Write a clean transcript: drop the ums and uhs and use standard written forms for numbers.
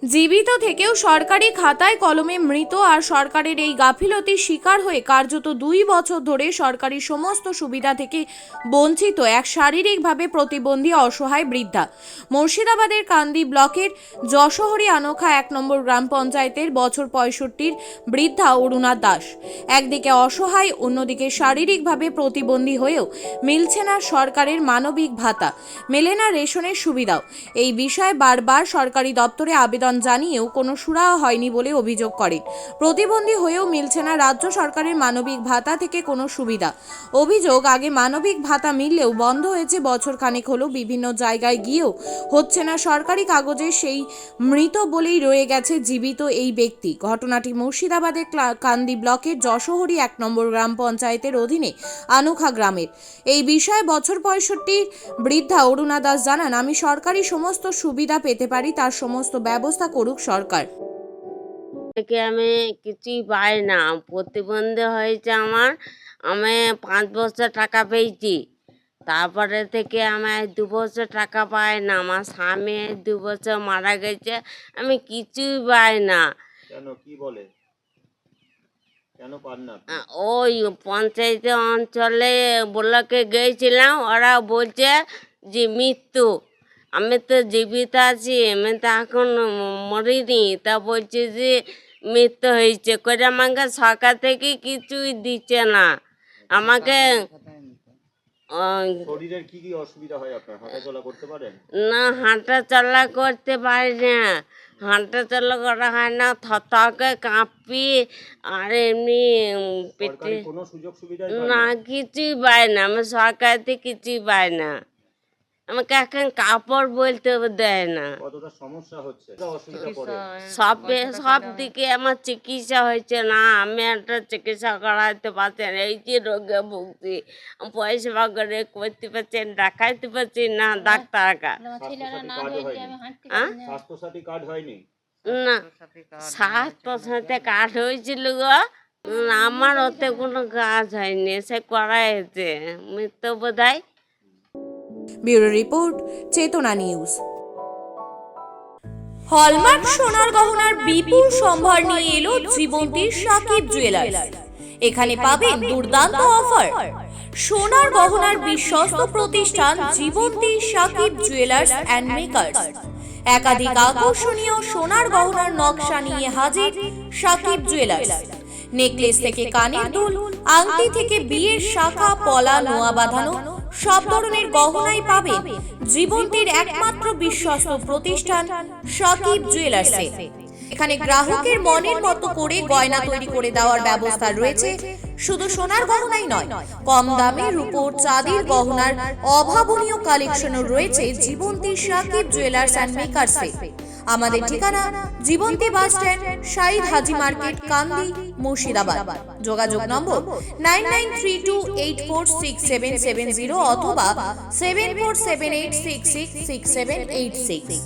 জীবিত থেকেও সরকারি খাতায় কলমে মৃত আর সরকারের এই গাফিলতির শিকার হয়ে কার্যত 2 বছর ধরে সরকারি সমস্ত সুবিধা থেকে বঞ্চিত এক শারীরিকভাবে প্রতিবন্ধী অসহায় বৃদ্ধা। মুর্শিদাবাদের কান্দি ব্লকের যশোহরি আনোখা 1 নম্বর গ্রাম পঞ্চায়েতের বছর 65 বৃদ্ধা অরুণা দাস একদিকে অসহায়, অন্যদিকে শারীরিকভাবে প্রতিবন্ধী হয়েও মিলছে না সরকারের মানবিক ভাতা, মেলে না রেশনের সুবিধাও। এই বিষয়ে বারবার সরকারি দপ্তরে আবেদন জানিয়েও কোনো সুরাহা হয়নি বলে অভিযোগ করেন। প্রতিবন্ধী হয়েও মিলছে না রাজ্য সরকারের মানবিক ভাতা থেকে কোনো সুবিধা। অভিযোগ, আগে মানবিক ভাতা মিললেও বন্ধ হয়েছে বছর খানেক হলো, বিভিন্ন জায়গায় গিয়েও হচ্ছে না সরকারি কাগজে, সেই মৃত বলেই রয়ে গেছে জীবিত এই ব্যক্তি। ঘটনাটি মুর্শিদাবাদের কান্দি ব্লকের যশোহরি 1 নম্বর গ্রাম পঞ্চায়েতের অধীনে আনুখা গ্রামের। এই বিষয়ে বছর 65 বৃদ্ধা অরুণা দাস জানান, আমি সরকারি সমস্ত সুবিধা পেতে পারি, তার সমস্ত ব্যবস্থা করুক সরকার। আমি কিছুই পাই না, প্রতিবন্ধী হয়েছে আমি 5 বছর টাকা পেয়েছি, তারপরে থেকে আমি 2 বছর টাকা পাই না। আমার স্বামী 2 বছর মারা গেছে, আমি কিছুই পাই না। কেন, কি বলে, কেন পান না? ওই পঞ্চায়েত অঞ্চলে ব্লকে গিয়েছিলাম, ওরা বলছে যে মৃত্যু। আমি তো জীবিত আছি, আমি তো এখন মরিনি, তা বলছে যে মৃত্যু হয়েছে করে। আমাকে সরকার থেকে কিছুই দিচ্ছে না। আমাকে শরীরের কি কি অসুবিধা হয় আপনার? হাঁটাচলা করতে পারেন না? হাঁটা চলা করতে পারি না, হাঁটা চলা করা হয় না, থকে কাঁপি, আর এমনি পেটে কোনো সুযোগ সুবিধা না, কিছুই পাই না। আমি সরকার থেকে কিছুই পাই না। আমাকে এখন কাপড় বলতে দেয় না। কতটা সমস্যা হচ্ছে, অসুবিধা পড়ে? সব দিকে আমার চিকিৎসা হয়েছে না, আমি একটা চিকিৎসা করাইতে পারছি না। এই যে রোগে ভুগছি, পয়সা করে করতে পারছি না, দেখাইতে পারছি না ডাক্তার। স্বাস্থ্যসাথী কার্ড হয়নি? না, স্বাস্থ্যসাথী কার্ড হয়েছিল গো, আমার ওতে কোনো কাজ হয়নি, সে করাইছে মৃত্যু বোধ হয়। ব্যুরো রিপোর্ট, চেতনা নিউজ। হলমার্ক সোনার গহনার বিপুল সম্ভার নিয়ে এলো জীবন্তীর সাকিব জুয়েলার্স। এখানে পাবেন দুর্দান্ত অফার। সোনার গহনার বিশ্বস্ত প্রতিষ্ঠান জীবন্তী সাকিব জুয়েলার্স অ্যান্ড মেকার্স। একাধিক আকর্ষণীয় সোনার গহনার নকশা নিয়ে হাজির সাকিব জুয়েলার্স। নেকলেস থেকে কানের দুল, আংটি থেকে বিয়ের শাখা, পলা, নোয়া বাঁধানো সব ধরনের গহনাই পাবেন জীবন্তীর একমাত্র বিশ্বস্ত প্রতিষ্ঠান সাকিব জুয়েলার্সে। এখানে গ্রাহকের মনের মতো করে গয়না তৈরি করে দেওয়ার ব্যবস্থা রয়েছে। শুধু সোনার গহনাই নয়, কম দামে রূপোর, চাঁদির গহনার অভাবনীয় কালেকশনও রয়েছে জীবন্তী সাকিব জুয়েলার্স অ্যান্ড মেকার্সে। আমাদের ঠিকানা জীবন্তী বাস স্ট্যান্ড, শাহিদ হাজি মার্কেট, কান্দি, মুর্শিদাবাদ। যোগাযোগ নম্বর 9932846770 অথবা 7478666786।